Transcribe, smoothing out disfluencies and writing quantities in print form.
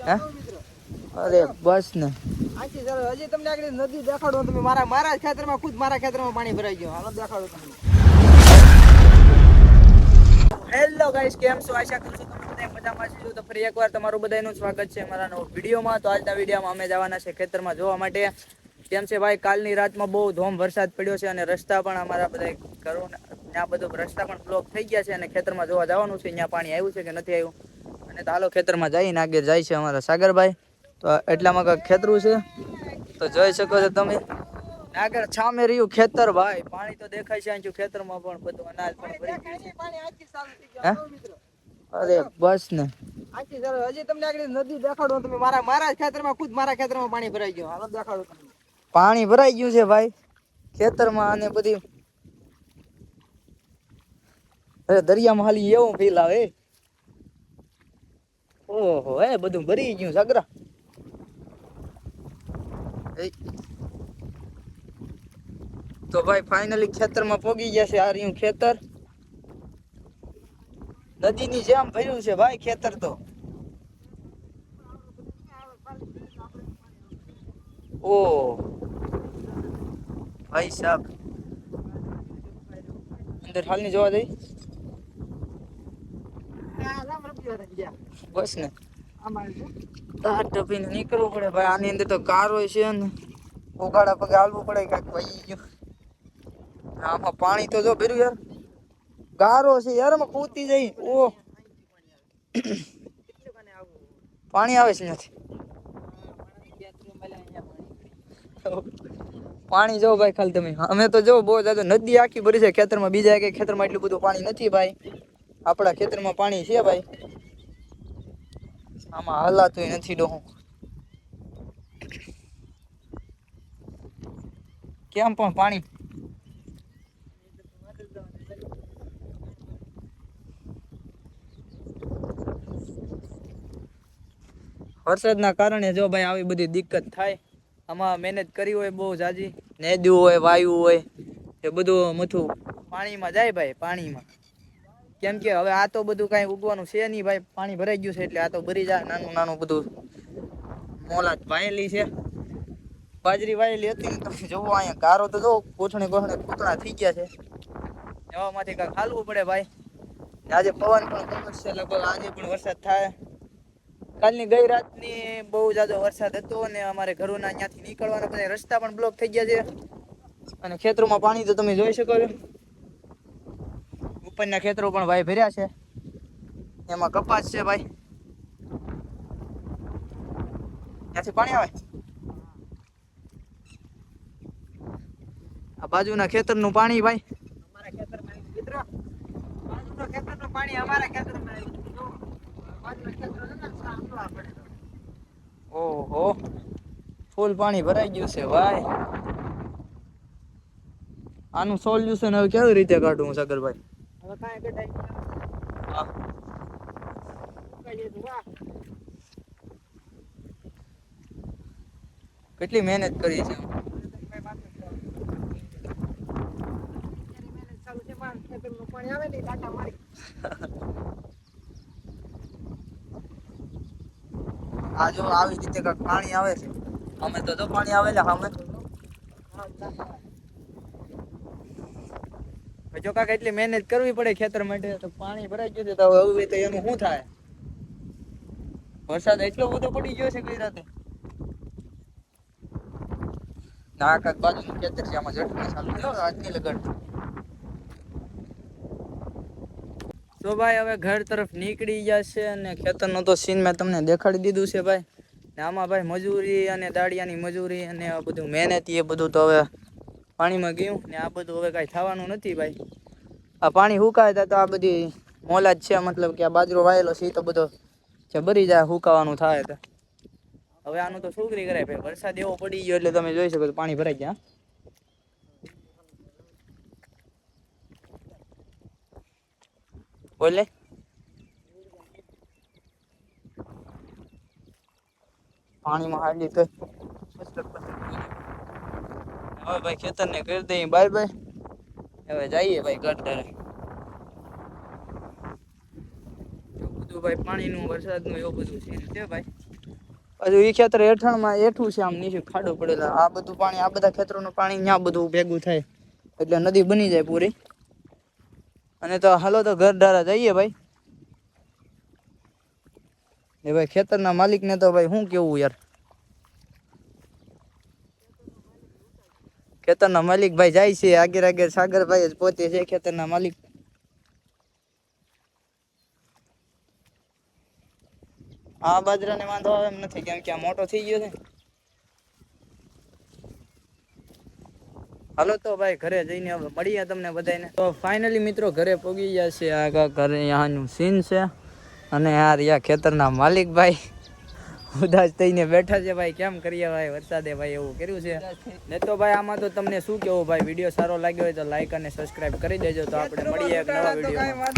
હે અરે બસ ને હજી તમને આગળ નદી દેખાડો તમે મારા ખેતરમાં ખુદ મારા ખેતરમાં પાણી ભરાઈ ગયું હાલો દેખાડો તમને હેલો ગાઈસ કેમ છો આશા કરું છું તમે બધા મજામાં છો તો ફરી એકવાર તમારું બધાનું સ્વાગત છે અમારા નવા વિડીયોમાં તો આજના વિડીયોમાં અમે જવાના છે ખેતરમાં જોવા માટે કેમ છે ભાઈ કાલની રાતમાં બહુ ધોમ વરસાદ પડ્યો છે અને રસ્તા પણ અમારા બધા ઘરો ત્યાં બધો રસ્તા પણ બ્લોક થઈ ગયા છે અને ખેતરમાં જોવા જવાનું છે ત્યાં પાણી આવ્યું છે કે નથી આવ્યું અને તો હાલો ખેતરમાં જઈને આગળ જાય છે અમારા સાગરભાઈ તો એટલામાં કંઈક ખેતરું છે તો જોઈ શકો છો તમે આગળ છામે રહ્યું ખેતર ભાઈ પાણી તો દેખાય છે અહીં ખેતરમાં પણ બધું અનાજ પણ ભરી ગયું છે અરે બસ ને હજી તમને આગળ નદી દેખાડો તમે મારા ખેતરમાં ખુદ મારા ખેતરમાં પાણી ભરાઈ ગયું હાલો દેખાડો તમને પાણી ભરાઈ ગયું છે ભાઈ ખેતરમાં અને બધી અરે દરિયામાં હાલી એવું ફીલ આવે ઓહો હે બધું ભરી ગયું સાગરા તો ભાઈ ફાઇનલી ખેતરમાં પોગી ગયા છે આ રહ્યું ખેતર નદીની જેમ ભર્યું છે ભાઈ ખેતર તો ઓ ભાઈ સાહેબ અંદર હાલની જોવા જઈ બસ ને તાર ટપીને નીકળવું પડે ભાઈ આની અંદર તો કાર હોય છે ને ઉગાડા પગે હાલવું પડે કાંઈક ભાઈ ગયું આમાં પાણી તો જો ભર્યું યાર ગારો છે યાર એમાં કૂદતી જઈ ઓ પાણી આવે છે નથી પાણી જો ભાઈ ખાલી તમે અમે તો જો બહુ જ્યાદા નદી આખી ભરી છે ખેતરમાં બીજા કઈ ખેતરમાં એટલું બધું પાણી નથી ભાઈ આપણા ખેતરમાં પાણી છે ભાઈ આમાં હલાતું નથી ડોહું કેમ પણ પાણી વરસાદના કારણે જો ભાઈ આવી બધી દિક્કત થાય આમાં મહેનત કરી હોય બહુ જાજી નેદ્યું હોય વાયુ હોય એ બધું મથું પાણીમાં જાય ભાઈ પાણીમાં કેમ કે હવે આ તો બધું કાંઈ ઉગવાનું છે નહીં ભાઈ પાણી ભરાઈ ગયું છે એટલે આ તો ભરી જાય નાનું નાનું બધું મોલાત વાયેલી છે બાજરી વાયેલી હતી ને તમે જોવો અહીંયા ગારો તો જો કોઠણે કોઠણે પૂતળા થઈ ગયા છે એમાંથી કાંઈક હાલવું પડે ભાઈ આજે પવન પણ ગમે છે લગભગ આજે પણ વરસાદ થાય કાલની ગઈ રાતની બહુ જાજો વરસાદ હતો અને અમારે ઘરોના અહીંયાથી નીકળવાના બધા રસ્તા પણ બ્લોક થઈ ગયા છે અને ખેતરોમાં પાણી તો તમે જોઈ શકો છો ઉપરના ખેતરો પણ ભાઈ ભર્યા છે એમાં કપાસ છે ભાઈ ત્યાંથી પાણી આવે આ બાજુના ખેતરનું પાણી ભાઈ અમારા ખેતરમાં મિત્ર બાજુના ખેતરનું પાણી અમારા ખેતરમાં ઓહો ફૂલ પાણી ભરાઈ ગયું છે ભાઈ આનું સોલ્યુશન હવે કેવી રીતે કાઢું હું સાગરભાઈ હવે કાંઈ કઢાય કેટલી મહેનત કરી છે આ જો આવી રીતે કાંઈક પાણી આવે છે અમે તો જો પાણી આવેલા અમે જો કાંઈક એટલી મહેનત કરવી પડે ખેતર માટે તો પાણી ભરાઈ ગયું છે તો હવે તો એનું શું થાય વરસાદ એટલો બધો પડી ગયો છે કઈ રાતે ના કાંઈક બાજુનું ખેતર છે આમાં ઝટકા ચાલુ થયો આજની લગન તો ભાઈ હવે ઘર તરફ નીકળી જશે અને ખેતરનો તો સીન મેં તમને દેખાડી દીધું છે ભાઈ ને આમાં ભાઈ મજૂરી અને દાડિયાની મજૂરી અને આ બધું મહેનત એ બધું તો હવે પાણીમાં ગયું ને આ બધું હવે કાંઈ થવાનું નથી ભાઈ આ પાણી હુકાય તો આ બધી મોલાજ છે મતલબ કે આ બાજરો વાયેલો છે એ તો બધો જે ભરી જાય હુકાવાનું થાય તો હવે આનું તો સુગરી કરાય ભાઈ વરસાદ એવો પડી ગયો એટલે તમે જોઈ શકો પાણી ભરાઈ ગયા બોલે પાણીમાં હાલી તો હવે ભાઈ ખેતરને કરી દઈએ બાય બાય હવે જઈએ ભાઈ ગટરે બધું ભાઈ પાણીનું વરસાદનું એવું બધું સીન છે ભાઈ હજુ એ ખેતર હેઠળમાં હેઠું છે, આમ નીચે ખાડો પડેલા. આ બધું પાણી, આ બધા ખેતરોનું પાણી ત્યાં બધું ભેગું થાય એટલે નદી બની જાય પૂરી. અને તો હાલો તો ઘર ડારા જઈએ ભાઈ. એ ભાઈ ખેતરના માલિકને તો ભાઈ શું કેવું યાર. ખેતરના માલિક ભાઈ જાય છે આગળ આગળ. સાગરભાઈ જ પોતે છે ખેતરના માલિક. આ બાજરાને વાંધો આવે એમ નથી, કેમ કે આ મોટો થઈ ગયો છે. હાલો તો ભાઈ ઘરે જઈને હવે મળીએ તમને બધાને. તો ફાઇનલી મિત્રો ઘરે પહોંચી ગયા છે. આ ઘરે અહીંયાનું સીન છે. અને યાર યા ખેતરના માલિક ભાઈ ઉદાસ થઈને બેઠા છે ભાઈ. કેમ કરીએ ભાઈ, વરસાદે ભાઈ એવું કર્યું છે ને. તો ભાઈ આમાં તો તમને શું કેવું ભાઈ, વિડીયો સારો લાગ્યો હોય તો લાઈક અને સબસ્ક્રાઇબ કરી દેજો. તો આપણે મળીએ એક નવા વિડીયોમાં.